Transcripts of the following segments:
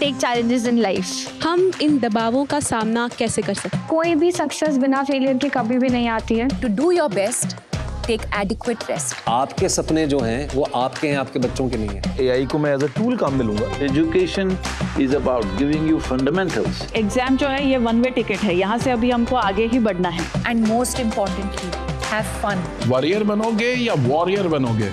Take challenges in life. हम इन दबावों का सामना कैसे कर सकते हैं? कोई भी सक्सेस बिना फेलियर के कभी भी नहीं आती है। To do your best, take adequate rest. आपके सपने जो हैं वो आपके हैं, आपके बच्चों के नहीं है। AI को मैं एज अ टूल काम में लूंगा। Education is about giving you fundamentals. Exam जो है ये वन वे टिकट है, यहाँ से अभी हमको आगे ही बढ़ना है। And most importantly, have fun. Warrior बनोगे या वॉरियर बनोगे?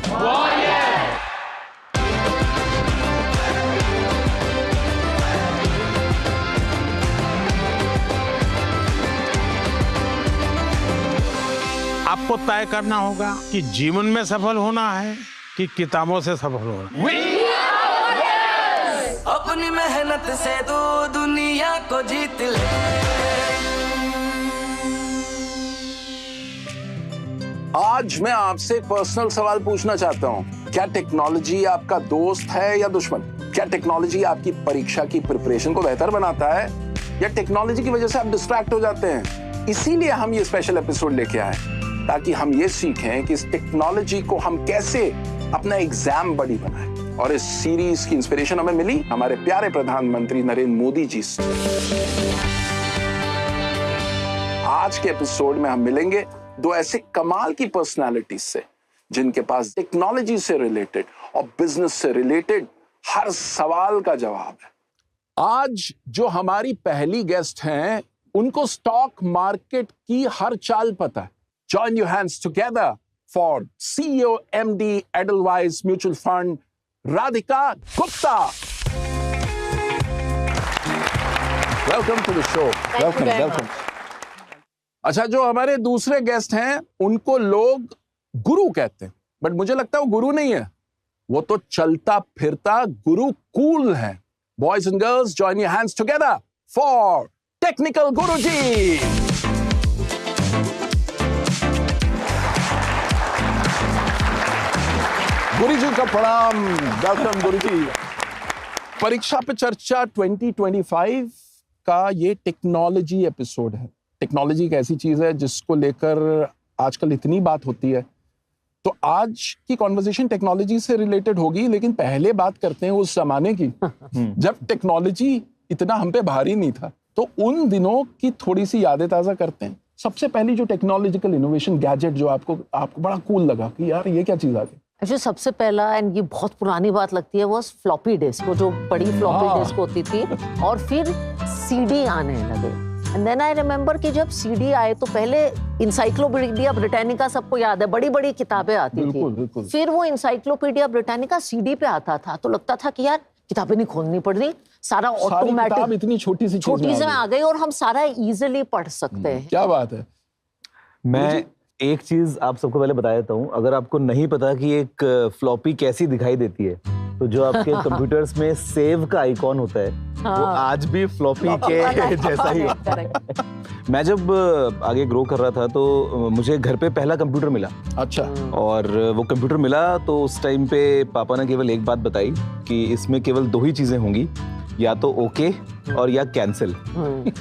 आपको तय करना होगा कि जीवन में सफल होना है कि किताबों से सफल होना है। अपनी मेहनत से तू दुनिया को जीत ले। आज मैं आपसे एक पर्सनल सवाल पूछना चाहता हूँ। क्या टेक्नोलॉजी आपका दोस्त है या दुश्मन? क्या टेक्नोलॉजी आपकी परीक्षा की प्रिपरेशन को बेहतर बनाता है या टेक्नोलॉजी की वजह से आप डिस्ट्रैक्ट हो जाते हैं? इसीलिए हम ये स्पेशल एपिसोड लेके आए ताकि हम ये सीखें कि इस टेक्नोलॉजी को हम कैसे अपना एग्जाम बडी बनाएं। और इस सीरीज की इंस्पिरेशन हमें मिली हमारे प्यारे प्रधानमंत्री नरेंद्र मोदी जी से। आज के एपिसोड में हम मिलेंगे दो ऐसे कमाल की पर्सनालिटीज से जिनके पास टेक्नोलॉजी से रिलेटेड और बिजनेस से रिलेटेड हर सवाल का जवाब है। आज जो हमारी पहली गेस्ट हैं उनको स्टॉक मार्केट की हर चाल पता है। Join your hands together for CEO MD Edelweiss Mutual Fund, Radhika Gupta. Welcome to the show. Welcome. अच्छा, जो हमारे दूसरे गेस्ट हैं उनको लोग गुरु कहते हैं, बट मुझे लगता है वो गुरु नहीं है, वो तो चलता फिरता गुरु कूल है। Boys and girls, join your hands together for Technical Guruji. गुरुजी का प्रणाम। वेलकम गुरुजी। परीक्षा पे चर्चा 2025 का ये टेक्नोलॉजी एपिसोड है। टेक्नोलॉजी एक ऐसी चीज है जिसको लेकर आजकल इतनी बात होती है, तो आज की कॉन्वर्सेशन टेक्नोलॉजी से रिलेटेड होगी, लेकिन पहले बात करते हैं उस जमाने की जब टेक्नोलॉजी इतना हम पे भारी नहीं था। तो उन दिनों की थोड़ी सी यादें ताजा करते हैं। सबसे पहली जो टेक्नोलॉजिकल इनोवेशन गैजेट जो आपको बड़ा कूल लगा कि यार ये क्या चीज आ गई? जो सबसे पहला, एंड ये बहुत पुरानी बात लगती है, वो फ्लॉपी डिस्क, वो जो बड़ी फ्लॉपी डिस्क होती थी, और फिर सीडी आने लगे। एंड देन आई रिमेम्बर कि जब सीडी आए तो पहले इंसाइक्लोपीडिया ब्रिटानिका सबको याद है, बड़ी बड़ी किताबें आती थी। फिर वो इंसाइक्लोपीडिया ब्रिटानिका सीडी पे आता था, तो लगता था कि यार किताबें नहीं खोलनी पड़ रही, सारा ऑटोमेटिक इतनी छोटी सी में आ गई और हम सारा इजीली पढ़ सकते हैं। क्या बात है। मैं एक चीज आप सबको पहले बता देता हूँ, अगर आपको नहीं पता कि एक फ्लॉपी कैसी दिखाई देती है, तो जो आपके कंप्यूटर्स में सेव का आइकॉन होता है वो आज भी फ्लॉपी के जैसा ही होता है। मैं जब आगे ग्रो कर रहा था तो मुझे घर पे पहला कंप्यूटर मिला। अच्छा। और वो कंप्यूटर मिला तो उस टाइम पे पापा ने केवल एक बात बताई कि इसमें केवल दो ही चीजें होंगी, या तो ओके और या कैंसिल।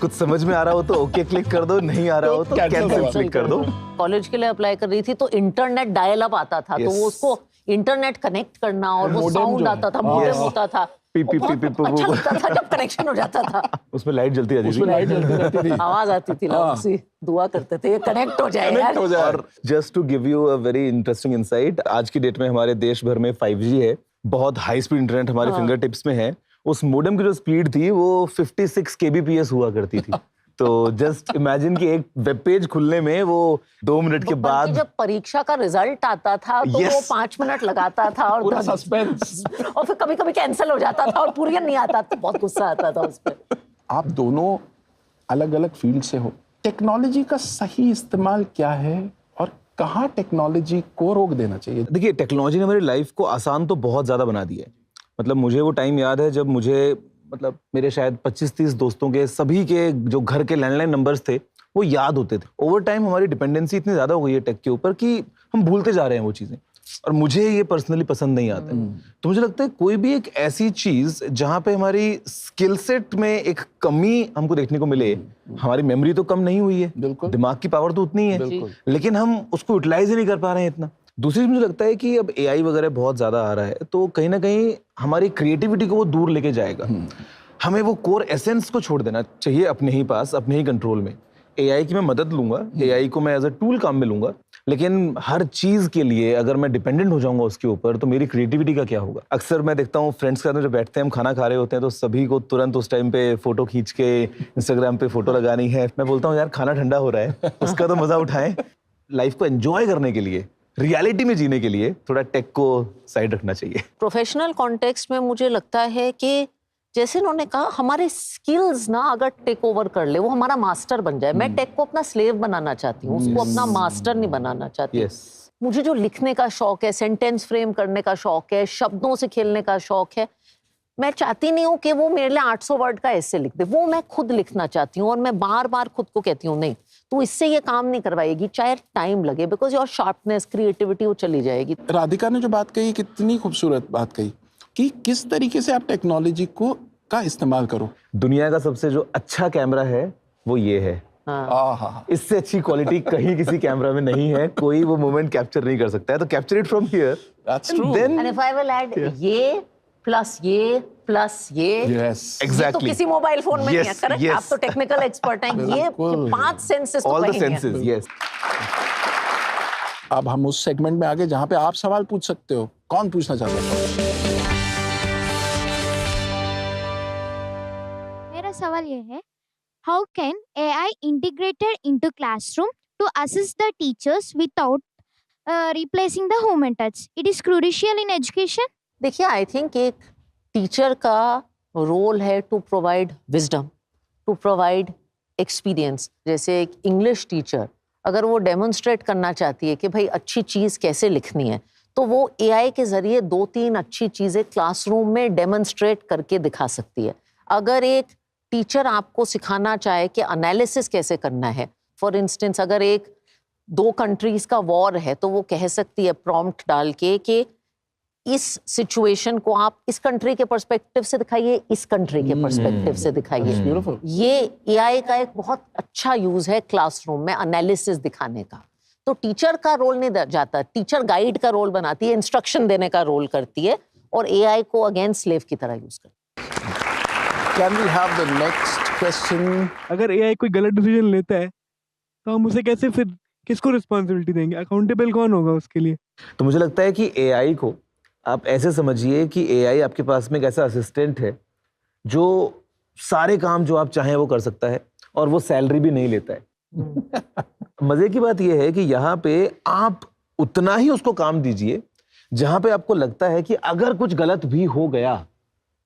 कुछ समझ में आ रहा हो तो ओके क्लिक कर दो, नहीं आ रहा हो तो कैंसिल क्लिक कर दो। कॉलेज के लिए अप्लाई कर रही थी तो इंटरनेट डायल अप आता था, तो वो उसको इंटरनेट कनेक्ट करना और वो साउंड आता था, मॉडेम होता था, अच्छा लगता था जब कनेक्शन हो जाता था। उसमें लाइट जलती रहती थी, आवाज आती थी, लोग दुआ करते थे ये कनेक्ट हो जाए यार। और just to give you a very interesting insight, आज की डेट में हमारे देश भर में 5G है, बहुत हाई स्पीड इंटरनेट हमारे फिंगर टिप्स में है। उस मोडेम की जो स्पीड थी वो 56 kbps हुआ करती थी। तो जस्ट इमेजिन कि एक वेब पेज खुलने में वो 2 मिनट के बाद जब परीक्षा का रिजल्ट आता था तो वो 5 मिनट लगाता था और पूरा सस्पेंस, और फिर कभी कभी कैंसिल हो जाता था और पूरी नहीं आता था, बहुत गुस्सा आता था उस पर। आप दोनों अलग अलग फील्ड से हो, टेक्नोलॉजी का सही इस्तेमाल क्या है और कहाँ टेक्नोलॉजी को रोक देना चाहिए? देखिए, टेक्नोलॉजी ने मेरी लाइफ को आसान तो बहुत ज्यादा बना दिया है। मतलब मुझे वो टाइम याद है जब मुझे, मतलब मेरे शायद 25-30 दोस्तों के सभी के जो घर के लैंडलाइन नंबर्स थे वो याद होते थे। ओवर टाइम हमारी डिपेंडेंसी इतनी ज्यादा हो गई है टेक के ऊपर कि हम भूलते जा रहे हैं वो चीजें, और मुझे ये पर्सनली पसंद नहीं आता है। तो मुझे लगता है कोई भी एक ऐसी चीज जहां पे हमारी स्किल सेट में एक कमी हमको देखने को मिले, हमारी मेमोरी तो कम नहीं हुई है, दिमाग की पावर तो उतनी है, लेकिन हम उसको यूटिलाइज ही नहीं कर पा रहे हैं इतना। दूसरी मुझे लगता है कि अब एआई वगैरह बहुत ज्यादा आ रहा है तो कहीं ना कहीं हमारी क्रिएटिविटी को वो दूर लेके जाएगा। हमें वो कोर एसेंस को छोड़ देना चाहिए अपने ही पास, अपने ही कंट्रोल में। एआई की मैं मदद लूंगा, एआई को मैं एज अ टूल काम में लूंगा, लेकिन हर चीज के लिए अगर मैं डिपेंडेंट हो जाऊंगा उसके ऊपर तो मेरी क्रिएटिविटी का क्या होगा। अक्सर मैं देखता हूँ फ्रेंड्स के साथ जब बैठते हैं, हम खाना खा रहे होते हैं तो सभी को तुरंत उस टाइम पे फोटो खींच के इंस्टाग्राम पे फोटो लगानी है। मैं बोलता हूँ यार खाना ठंडा हो रहा है, उसका तो मजा उठाएं। लाइफ को एंजॉय करने के लिए, रियलिटी में जीने के लिए थोड़ा टेक को साइड रखना चाहिए। प्रोफेशनल कॉन्टेक्स्ट में मुझे लगता है कि जैसे उन्होंने कहा, हमारे स्किल्स ना अगर टेक ओवर कर ले, वो हमारा मास्टर बन जाए। मैं टेक को अपना स्लेव बनाना चाहती हूँ, उसको अपना मास्टर नहीं बनाना चाहती। मुझे जो लिखने का शौक है, सेंटेंस फ्रेम करने का शौक है, शब्दों से खेलने का शौक है, मैं चाहती नहीं हूँ कि वो मेरे लिए 800 वर्ड का ऐसे लिख दे। वो मैं खुद लिखना चाहती हूँ और मैं बार बार खुद को कहती हूँ नहीं, तो इससे ये काम नहीं करवाएगी, चाहे टाइम लगे, बिकॉज योर शार्पनेस, क्रिएटिविटी वो चली जाएगी। राधिका ने जो बात कही, कितनी खूबसूरत बात कही कि किस तरीके से आप टेक्नोलॉजी का इस्तेमाल करो। दुनिया का सबसे जो अच्छा कैमरा है वो ये है। इससे अच्छी क्वालिटी कहीं किसी कैमरा में नहीं है, कोई वो मोमेंट कैप्चर नहीं कर सकता है। तो capture it from here. That's true. And if I will add ये प्लस ये प्लस ये, एग्जैक्टली, तो किसी मोबाइल फोन में नहीं है, करेक्ट? आप तो टेक्निकल एक्सपर्ट हैं। ये 5 सेंसेस तो ऑल द कहीं नहीं है। Senses, yes. अब हम उस सेगमेंट में आगे जहां पे आप सवाल पूछ सकते हो। कौन पूछना चाहता है? मेरा सवाल ये है, how can AI integrated into classroom to assist the teachers without replacing the human touch? It is crucial in education. देखिए, आई थिंक एक टीचर का रोल है to provide wisdom, to provide experience. जैसे एक इंग्लिश टीचर अगर वो demonstrate करना चाहती है कि भाई अच्छी चीज़ कैसे लिखनी है, तो वो AI के ज़रिए 2-3 अच्छी चीज़ें क्लासरूम में डेमोन्स्ट्रेट करके दिखा सकती है। अगर एक टीचर आपको सिखाना चाहे कि एनालिसिस कैसे करना है, फॉर इंस्टेंस अगर एक 2 कंट्रीज़ का वॉर है, तो वो कह सकती है प्रॉम्प्ट डाल के कि इस सिचुएशन को आप इस कंट्री के पर्सपेक्टिव से दिखाइए, इस कंट्री के पर्सपेक्टिव से दिखाइए। ये AI का एक बहुत अच्छा यूज है क्लासरूम में एनालिसिस दिखाने का। तो टीचर का रोल नहीं जाता, टीचर गाइड का रोल बनाती है, इंस्ट्रक्शन देने का रोल करती है, और AI को अगेन स्लेव की तरह यूज करती है। Can we have the next question? अगर AI कोई गलत डिसीजन लेता है तो हम उसे कैसे, फिर किसको रिस्पॉन्सिबिलिटी देंगे? अकाउंटेबल कौन होगा उसके लिए? तो मुझे लगता है कि AI को आप ऐसे समझिए कि AI आपके पास में एक ऐसा असिस्टेंट है जो सारे काम जो आप चाहें वो कर सकता है, और वो सैलरी भी नहीं लेता है। मजे की बात यह है कि यहाँ पे आप उतना ही उसको काम दीजिए जहां पे आपको लगता है कि अगर कुछ गलत भी हो गया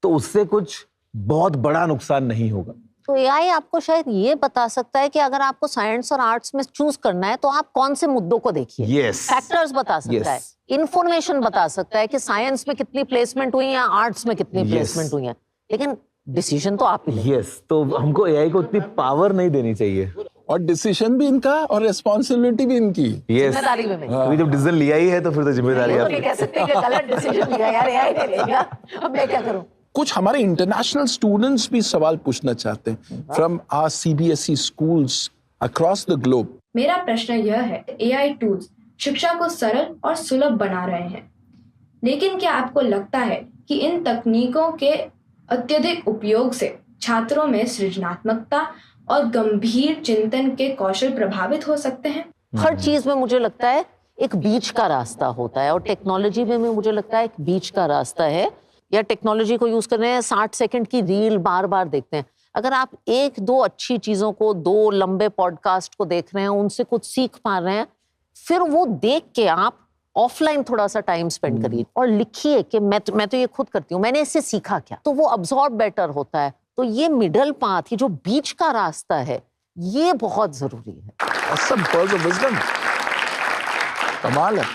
तो उससे कुछ बहुत बड़ा नुकसान नहीं होगा। तो AI आपको शायद ये बता सकता है कि अगर आपको साइंस और आर्ट्स में चूज करना है तो आप कौन से मुद्दों को देखिए। फैक्टर्स बता सकता है, इंफॉर्मेशन बता सकता है कि साइंस में कितनी प्लेसमेंट हुई है, आर्ट्स में कितनी प्लेसमेंट हुई है, लेकिन डिसीजन तो आप ही लेंगे। तो हमको AI को उतनी पावर नहीं देनी चाहिए, और डिसीजन भी इनका और रिस्पॉन्सिबिलिटी भी इनकी। जिम्मेदारी भी अभी जब डिसीजन लिया ही है तो फिर तो जिम्मेदारी आपकी। कह सकते हैं कि गलत डिसीजन लिया यार, AI ने लिया, अब मैं क्या करूं? कुछ हमारे इंटरनेशनल स्टूडेंट्स भी सवाल पूछना चाहते हैं from our CBSE schools across the globe. मेरा प्रश्न यह है, AI टूल्स शिक्षा को सरल और सुलभ बना रहे हैं, लेकिन क्या आपको लगता है कि इन तकनीकों के अत्यधिक उपयोग से छात्रों में सृजनात्मकता और गंभीर चिंतन के कौशल प्रभावित हो सकते हैं? हर चीज में मुझे लगता है एक बीच का रास्ता होता है, और टेक्नोलॉजी में मुझे लगता है एक बीच का रास्ता है। या टेक्नोलॉजी को यूज कर रहे हैं, 60 सेकंड की रील बार बार देखते हैं। अगर आप 1-2 अच्छी चीजों को, 2 लंबे पॉडकास्ट को देख रहे हैं, उनसे कुछ सीख पा रहे हैं, फिर वो देख के आप ऑफलाइन थोड़ा सा टाइम स्पेंड करिए और लिखिए कि मैं तो ये खुद करती हूँ, मैंने इससे सीखा क्या, तो वो अब्सॉर्ब बेटर होता है। तो ये मिडल पाथ, ये जो बीच का रास्ता है, ये बहुत जरूरी है। Awesome pearls of wisdom. कमाल है।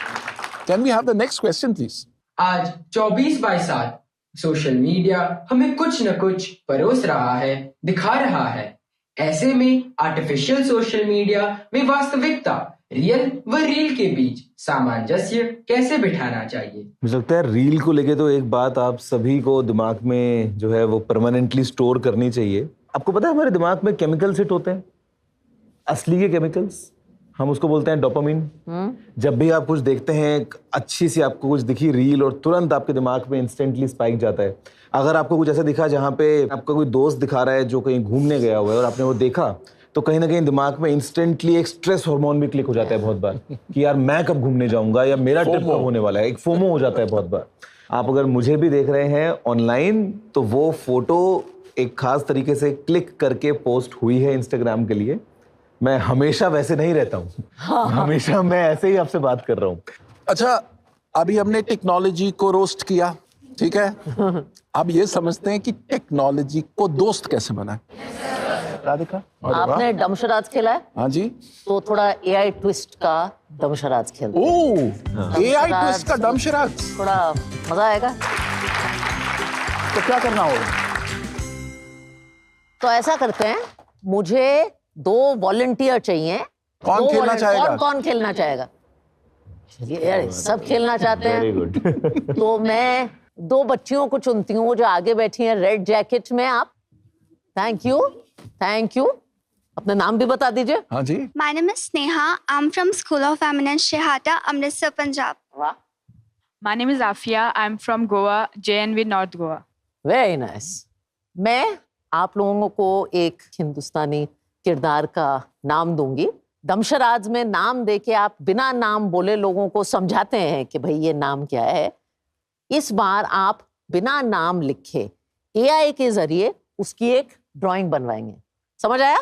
Can we have the next question, please? आज 24/7 सोशल मीडिया हमें कुछ न कुछ परोस रहा है, दिखा रहा है। ऐसे में आर्टिफिशियल सोशल मीडिया में वास्तविकता, रियल व रील के बीच सामंजस्य कैसे बिठाना चाहिए? मुझे लगता है रील को लेके तो एक बात आप सभी को दिमाग में जो है वो परमानेंटली स्टोर करनी चाहिए। आपको पता है हमारे दिमाग में केमिकल्स हिट होते हैं, असली के केमिकल्स। हम उसको बोलते हैं डोपामिन। जब भी आप कुछ देखते हैं, एक अच्छी सी आपको कुछ दिखी रील और तुरंत आपके दिमाग में इंस्टेंटली स्पाइक जाता है। अगर आपको कुछ ऐसा दिखा जहाँ पे आपका कोई दोस्त दिखा रहा है जो कहीं घूमने गया हुआ है और आपने वो देखा, तो कहीं ना कहीं दिमाग में इंस्टेंटली एक स्ट्रेस हार्मोन भी क्लिक हो जाता है बहुत बार कि यार मैं कब घूमने जाऊंगा या मेरा ट्रिप कब होने वाला है। एक फोमो हो जाता है बहुत बार। आप अगर मुझे भी देख रहे हैं ऑनलाइन, तो वो फोटो एक खास तरीके से क्लिक करके पोस्ट हुई है इंस्टाग्राम के लिए। मैं हमेशा वैसे नहीं रहता हूँ। हमेशा मैं ऐसे ही आपसे बात कर रहा हूँ। अच्छा, अभी हमने टेक्नोलॉजी को रोस्ट किया, ठीक है। अब ये समझते हैं कि टेक्नोलॉजी को दोस्त कैसे बनाए। राधिका, आपने डमशराज खेला है? हाँ जी। तो थोड़ा एआई ट्विस्ट का डमशराज खेलते हैं। ओह, एआई ट्विस्ट का डमशराज, थोड़ा मजा आएगा। तो क्या करना होगा? तो ऐसा करते हैं, मुझे 2 वॉलंटियर चाहिए। कौन खेलना चाहेगा? कौन खेलना चाहेगा? चलिए यार, सब खेलना चाहते हैं। Very good. तो मैं 2 बच्चियों को चुनती हूँ जो आगे बैठी हैं रेड जैकेट में। आप, थैंक यू, थैंक यू। अपना नाम भी बता दीजिए। हाँ जी। My name is Sneha. I'm from School of Eminence Shehata, Amritsar, Punjab. वाह, My name is Afia. I'm from Goa, JNV North Goa. Very nice. मैं आप लोगों को एक हिंदुस्तानी किरदार का नाम दूंगी। दमशराज में नाम देके आप बिना नाम बोले लोगों को समझाते हैं कि भाई ये नाम क्या है। इस बार आप बिना नाम लिखे एआई के जरिए उसकी एक ड्राइंग बनवाएंगे। समझ आया?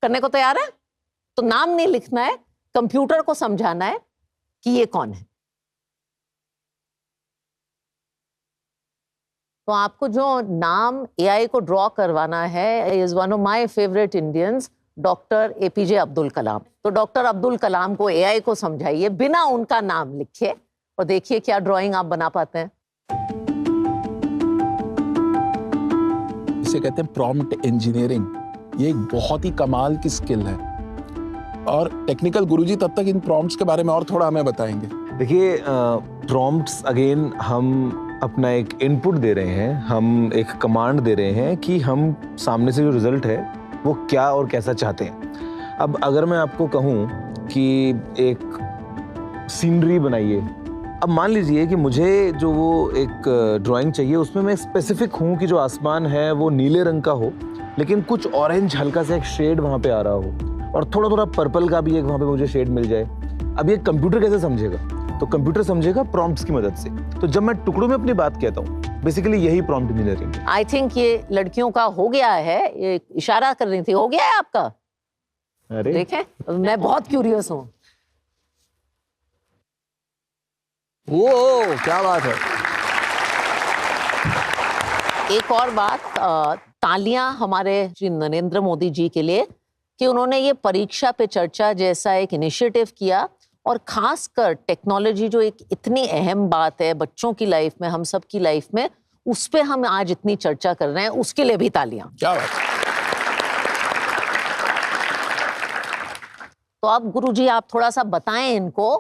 करने को तैयार है? तो नाम नहीं लिखना है, कंप्यूटर को समझाना है कि ये कौन है। तो आपको जो नाम एआई को ड्रॉ करवाना है is one of my favourite Indians, doctor APJ Abdul Kalam. तो डॉक्टर अब्दुल कलाम को एआई को समझाइए बिना उनका नाम लिखे और देखिए क्या ड्राइंग आप बना पाते हैं। इसे कहते हैं प्रॉम्प्ट इंजीनियरिंग। ये एक बहुत ही कमाल की स्किल है और टेक्निकल गुरुजी तब तक इन प्रॉम्प्ट्स के बारे में और थोड़ा हमें बताएंगे। देखिए, प्रॉम्प्ट्स अगेन हम अपना एक इनपुट दे रहे हैं, हम एक कमांड दे रहे हैं कि हम सामने से जो रिजल्ट है वो क्या और कैसा चाहते हैं। अब अगर मैं आपको कहूँ कि एक सीनरी बनाइए, अब मान लीजिए कि मुझे जो वो एक ड्राइंग चाहिए उसमें मैं स्पेसिफिक हूँ कि जो आसमान है वो नीले रंग का हो, लेकिन कुछ ऑरेंज हल्का सा एक शेड वहाँ पे आ रहा हो और थोड़ा थोड़ा पर्पल का भी एक वहाँ पे मुझे शेड मिल जाए। अब ये कंप्यूटर कैसे समझेगा? तो कंप्यूटर समझेगा प्रॉम्प्ट्स की मदद से। तो जब मैं टुकड़ों में अपनी बात कहता हूँ, बेसिकली यही प्रॉम्प्ट इंजीनियरिंग है। आई थिंक ये लड़कियों का हो गया है, ये इशारा कर रही थी, हो गया है आपका? अरे देखें, मैं बहुत क्यूरियस हूँ। वो क्या बात है। एक और बात, तालियां हमारे श्री नरेंद्र मोदी जी के लिए कि उन्होंने ये परीक्षा पे चर्चा जैसा एक इनिशिएटिव किया और खासकर टेक्नोलॉजी जो एक इतनी अहम बात है बच्चों की लाइफ में, हम सब की लाइफ में, उस पे हम आज इतनी चर्चा कर रहे हैं, उसके लिए भी तालियां। क्या बात। तो अब गुरुजी आप थोड़ा सा बताएं इनको।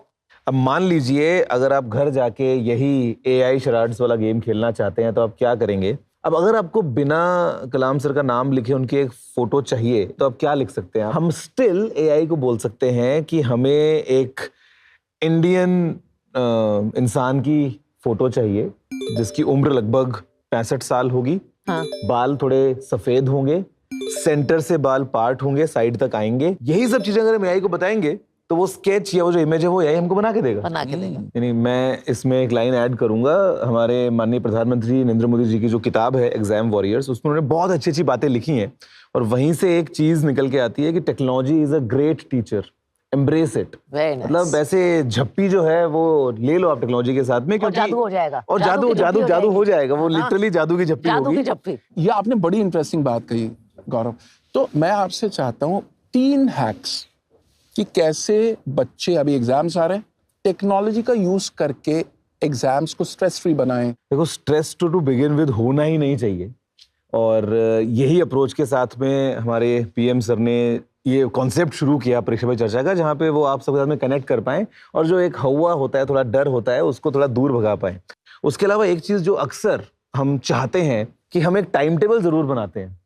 अब मान लीजिए अगर आप घर जाके यही एआई शराड्स वाला गेम खेलना चाहते हैं तो आप क्या करेंगे? अब अगर आपको बिना कलाम सर का नाम लिखे उनकी एक फोटो चाहिए तो आप क्या लिख सकते हैं? हम स्टिल एआई को बोल सकते हैं कि हमें एक इंडियन इंसान की फोटो चाहिए जिसकी उम्र लगभग 65 साल होगी। हाँ। बाल थोड़े सफेद होंगे, सेंटर से बाल पार्ट होंगे, साइड तक आएंगे। यही सब चीजें अगर हम एआई को बताएंगे तो वो स्केच या वो जो इमेज है वो एआई हमको बना के देगा। यानी मैं इसमें एक लाइन ऐड करूंगा, हमारे माननीय प्रधानमंत्री नरेंद्र मोदी जी की जो किताब है एग्जाम वॉरियर्स, उसमें उन्होंने बहुत अच्छी अच्छी बातें लिखी हैं और वहीं से एक चीज निकल के आती है कि technology is a great teacher, embrace it. मतलब ऐसे झप्पी जो है वो ले लो आप टेक्नोलॉजी के साथ में, क्योंकि जादू हो जाएगा। और जादू हो जाएगा। वो लिटरली जादू की झप्पी होगी। ये आपने बड़ी इंटरेस्टिंग बात कही गौरव। तो मैं आपसे चाहता हूँ 3 हैक्स कि कैसे बच्चे, अभी एग्जाम्स आ रहे हैं, टेक्नोलॉजी का यूज करके एग्जाम्स को स्ट्रेस फ्री बनाएं। देखो, स्ट्रेस टू बिगिन विद होना ही नहीं चाहिए और यही अप्रोच के साथ में हमारे पीएम सर ने ये कॉन्सेप्ट शुरू किया परीक्षा पे चर्चा का, जहाँ पे वो आप सबके साथ में कनेक्ट कर पाएं और जो एक हवा होता है, थोड़ा डर होता है, उसको थोड़ा दूर भगा पाएं। उसके अलावा एक चीज जो अक्सर हम चाहते हैं कि हम एक टाइम टेबल जरूर बनाते हैं।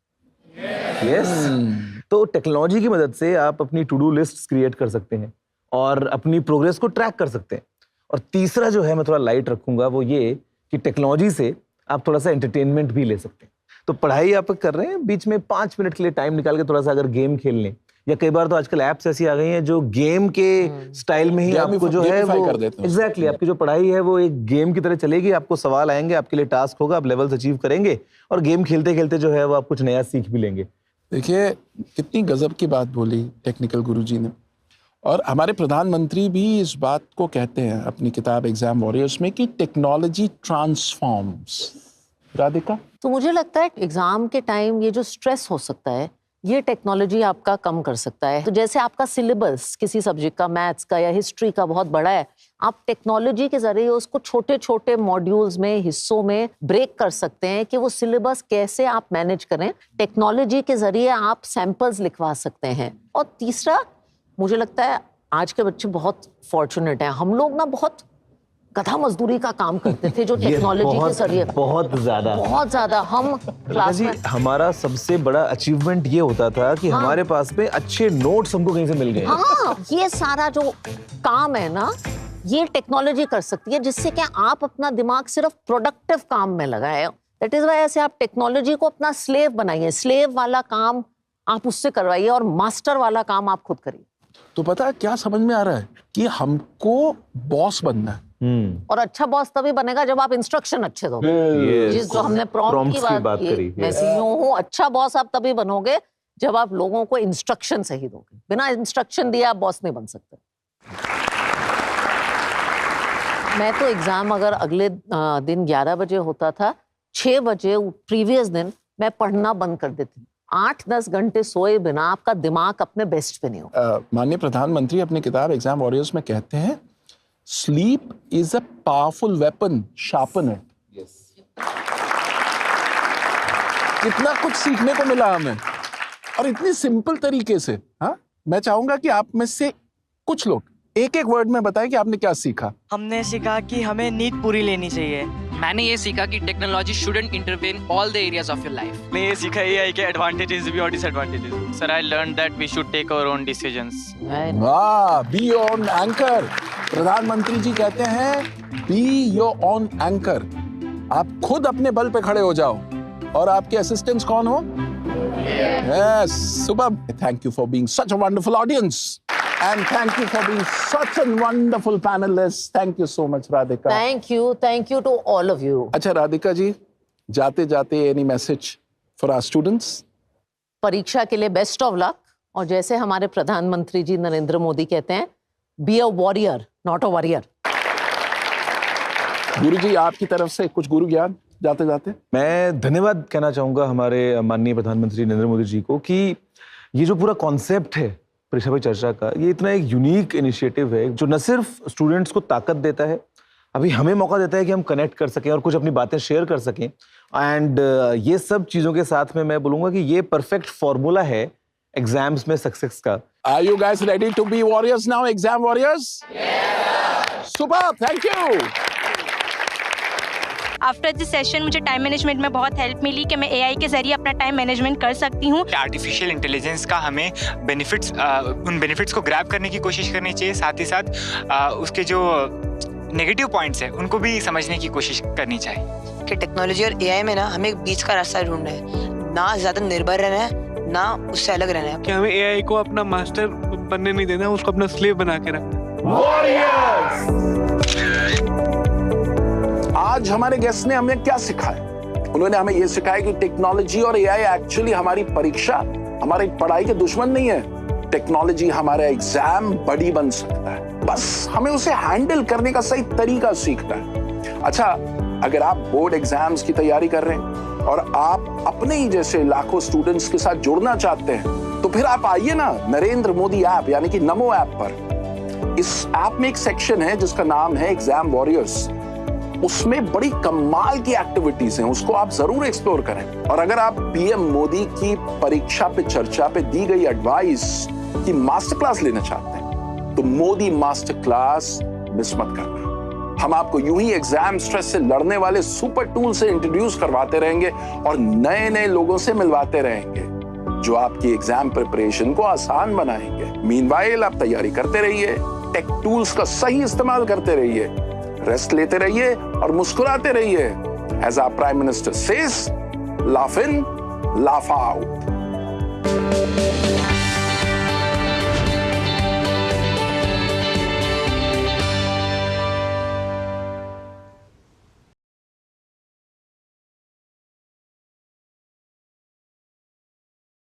यस। तो टेक्नोलॉजी की मदद से आप अपनी टू डू लिस्ट क्रिएट कर सकते हैं और अपनी प्रोग्रेस को ट्रैक कर सकते हैं। और तीसरा जो है मैं थोड़ा लाइट रखूंगा वो ये कि टेक्नोलॉजी से आप थोड़ा सा एंटरटेनमेंट भी ले सकते हैं। तो पढ़ाई आप कर रहे हैं, बीच में 5 मिनट के लिए टाइम निकाल के थोड़ा सा अगर गेम खेल लें, या कई बार तो आजकल ऐप्स ऐसी आ गई हैं जो गेम के स्टाइल में ही आपको जो है वो एग्जैक्टली आपकी जो पढ़ाई है वो एक गेम की तरह चलेगी। आपको सवाल आएंगे, आपके लिए टास्क होगा, आप लेवल्स अचीव करेंगे और गेम खेलते खेलते जो है वो आप कुछ नया सीख भी लेंगे। देखिए कितनी गजब की बात बोली टेक्निकल गुरुजी ने, और हमारे प्रधानमंत्री भी इस बात को कहते हैं अपनी किताब एग्जाम वॉरियर्स में कि टेक्नोलॉजी ट्रांसफॉर्म्स। राधिका? तो मुझे लगता है एग्जाम के टाइम ये जो स्ट्रेस हो सकता है ये टेक्नोलॉजी आपका कम कर सकता है। तो जैसे आपका सिलेबस किसी सब्जेक्ट का, मैथ्स का या हिस्ट्री का बहुत बड़ा है, आप टेक्नोलॉजी के जरिए उसको छोटे छोटे मॉड्यूल्स में, हिस्सों में ब्रेक कर सकते हैं कि वो सिलेबस कैसे आप मैनेज करें। टेक्नोलॉजी के जरिए आप सैंपल्स लिखवा सकते हैं। और तीसरा, मुझे लगता है आज के बच्चे बहुत फॉर्चुनेट हैं। हम लोग ना बहुत गधा मजदूरी का काम करते थे जो टेक्नोलॉजी के जरिए बहुत ज्यादा हम क्लास में, हमारा सबसे बड़ा अचीवमेंट ये होता था कि हमारे पास में अच्छे नोट्स हमको कहीं से मिल गए। हाँ, ये सारा जो काम है ना ये टेक्नोलॉजी कर सकती है, जिससे क्या आप अपना दिमाग सिर्फ प्रोडक्टिव काम में लगाए। दैट इज वाई ऐसे आप टेक्नोलॉजी को अपना स्लेव बनाइए। स्लेव वाला काम आप उससे करवाइए और मास्टर वाला काम आप खुद करिए। तो पता है क्या समझ में आ रहा है कि हमको बॉस बनना है। और अच्छा बॉस तभी बनेगा जब आप इंस्ट्रक्शन अच्छे दोगे। जिस जो हमने प्रॉम्प्ट की बात की, मैं सीईओ हूँ, अच्छा बॉस आप तभी बनोगे जब आप लोगों को इंस्ट्रक्शन सही दोगे। बिना इंस्ट्रक्शन दिए आप बॉस नहीं बन सकते। मैं तो एग्जाम अगर अगले दिन 11 बजे होता था, 6 बजे प्रीवियस दिन मैं पढ़ना बंद कर देती। 8-10 घंटे सोए बिना आपका दिमाग अपने बेस्ट पे नहीं होगा। माननीय प्रधानमंत्री अपनी किताब एग्जाम वॉरियर्स में कहते हैं, sleep is a powerful weapon, sharpen it. कितना कुछ सीखने को मिला हमें, और इतनी सिंपल तरीके से। हाँ, मैं चाहूंगा कि आप में से कुछ लोग एक एक वर्ड में बताएं कि आपने क्या सीखा। हमने सीखा कि हमें नींद पूरी लेनी चाहिए। मैंने ये सीखा कि technology shouldn't intervene all the areas of your life. मैं ये सीखा एआई के एडवांटेजेस भी और disadvantages. Sir, I learn that we should take our own decisions. वाह, बी योर ओन एंकर। प्रधानमंत्री जी कहते हैं बी योर ओन एंकर। आप खुद अपने बल पे खड़े हो जाओ। और आपके असिस्टेंट्स कौन हो? यस, सुबह। Thank you for being such a wonderful audience and thank you for being such a wonderful panelist. Thank you so much, Radhika. Thank you to all of you. अच्छा राधिका जी, जाते जाते any message for our students? परीक्षा के लिए best of luck. और जैसे हमारे प्रधानमंत्री जी नरेंद्र मोदी कहते हैं, be a warrior not a warrior. गुरु जी, आपकी तरफ से कुछ गुरु ज्ञान जाते जाते। मैं धन्यवाद कहना चाहूंगा हमारे माननीय प्रधानमंत्री नरेंद्र मोदी जी को कि ये जो पूरा कॉन्सेप्ट है परीक्षा पे चर्चा का, ये इतना एक यूनिक इनिशिएटिव है जो न सिर्फ स्टूडेंट्स को ताकत देता है, अभी हमें मौका देता है कि हम कनेक्ट कर सकें और कुछ अपनी बातें शेयर कर सकें। एंड ये सब चीज़ों के साथ में मैं बोलूँगा कि ये परफेक्ट फॉर्मूला है एग्जाम्स में सक्सेस का। Are you guys ready to be warriors now, exam warriors? Yes! Super, thank you! After this session मुझे टाइम मैनेजमेंट में बहुत हेल्प मिली कि मैं एआई के जरिए अपना टाइम मैनेजमेंट कर सकती हूँ। आर्टिफिशियल इंटेलिजेंस का हमें उन बेनिफिट्स को ग्रैब करने की कोशिश करनी चाहिए, साथ ही साथ उसके जो नेगेटिव पॉइंट्स हैं उनको भी समझने की कोशिश करनी चाहिए। कि टेक्नोलॉजी और एआई में ना हमें एक बीच का रास्ता ढूंढना है, ना ज़्यादा निर्भर रहना है, ना उससे अलग रहना है। कि हमें एआई को अपना मास्टर बनने नहीं देना, उसको अपना स्लेव बना के रखना। आज हमारे गेस्ट ने हमें क्या सिखाया? उन्होंने हमें यह सिखाया कि टेक्नोलॉजी और एआई एक्चुअली हमारी परीक्षा, हमारी पढ़ाई के दुश्मन नहीं है। टेक्नोलॉजी हमारा एग्जाम बड़ी बन सकता है, बस हमें उसे हैंडल करने का सही तरीका सीखना है। अच्छा, अगर आप बोर्ड एग्जाम्स की तैयारी कर रहे हैं और आप अपने ही जैसे लाखों स्टूडेंट्स के साथ जुड़ना चाहते हैं, तो फिर आप आइए ना नरेंद्र मोदी ऐप यानी कि नमो ऐप पर। इस ऐप में एक सेक्शन है जिसका नाम है एग्जाम वॉरियर्स। उसमें बड़ी कमाल की एक्टिविटीज हैं, उसको आप जरूर एक्सप्लोर करें। और अगर आप पीएम मोदी की परीक्षा पे चर्चा पे दी गई एडवाइस की मास्टर क्लास लेना चाहते हैं, तो मोदी मास्टर क्लास मिस मत करना। हम आपको यूं ही एग्जाम स्ट्रेस से लड़ने वाले सुपर टूल से इंट्रोड्यूस करवाते रहेंगे और नए नए लोगों से मिलवाते रहेंगे जो आपकी एग्जाम प्रिपरेशन को आसान बनाएंगे। मीनवाइल आप तैयारी करते रहिए, टेक टूल्स का सही इस्तेमाल करते रहिए, रेस्ट लेते रहिए और मुस्कुराते रहिए। As our prime minister says, laugh in, laugh out.